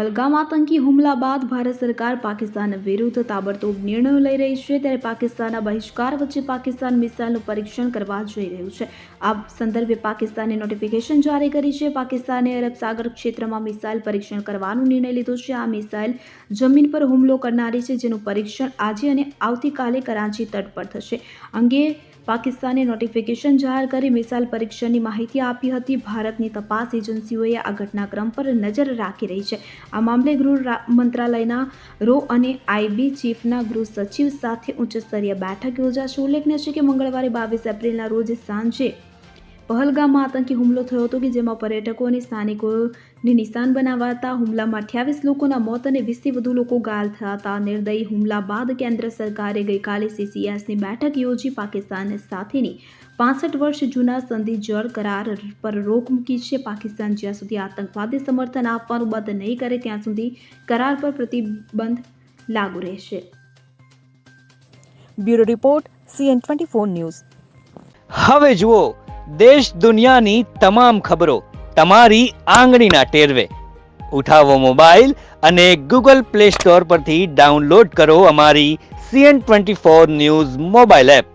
પહલગામ આતંકી હુમલા બાદ ભારત સરકાર પાકિસ્તાન વિરુદ્ધ તાબડતોબ નિર્ણયો લઈ રહી છે, ત્યારે પાકિસ્તાનના બહિષ્કાર વચ્ચે પાકિસ્તાન મિસાઇલનું પરીક્ષણ કરવા જઈ રહ્યું છે। આ સંદર્ભે પાકિસ્તાને નોટિફિકેશન જારી કરી છે। પાકિસ્તાને અરબ સાગર ક્ષેત્રમાં મિસાઇલ પરીક્ષણ કરવાનો નિર્ણય લીધો છે। આ મિસાઇલ જમીન પર હુમલો કરનારી છે, જેનું પરીક્ષણ આજે અને આવતીકાલે કરાચી તટ પર થશે। અંગે પાકિસ્તાને નોટિફિકેશન જાહેર કરી મિસાઇલ પરીક્ષણની માહિતી આપી હતી। ભારતની તપાસ એજન્સીઓએ આ ઘટનાક્રમ પર નજર રાખી રહી છે। આ મામલે ગૃહ મંત્રાલયના રો અને આઈબી ચીફના ગૃહ સચિવ સાથે ઉચ્ચસ્તરીય બેઠક યોજાશે। ઉલ્લેખનીય છે કે મંગળવારે 22 એપ્રિલના રોજ સાંજે પહલગામમાં આતંકી હુમલો થયો હતો, કે જેમાં પર્યટકો અને સ્થાનિકોને નિશાન બનાવાતા હુમલામાં 28 લોકોના મોત અને 20થી વધુ લોકો ઘાયલ થયા હતા। નિર્દયી હુમલા બાદ કેન્દ્ર સરકારે ગઈકાલે CCSની બેઠક યોજી પાકિસ્તાન સાથેની 65 વર્ષ જૂના સંધિ જળ કરાર પર રોક મૂકી છે। પાકિસ્તાન જ્યાં સુધી આતંકવાદી સમર્થન આપવાનું બંધ નહીં કરે ત્યાં સુધી કરાર પર પ્રતિબંધ લાગુ રહેશે। Bureau report CN24 news. હવે જુઓ દેશ દુનિયાની તમામ ખબરો તમારી આંગળીના ટેરવે। ઉઠાવો મોબાઈલ અને Google Play Store પરથી ડાઉનલોડ કરો અમારી CN24 ન્યૂઝ મોબાઈલ એપ।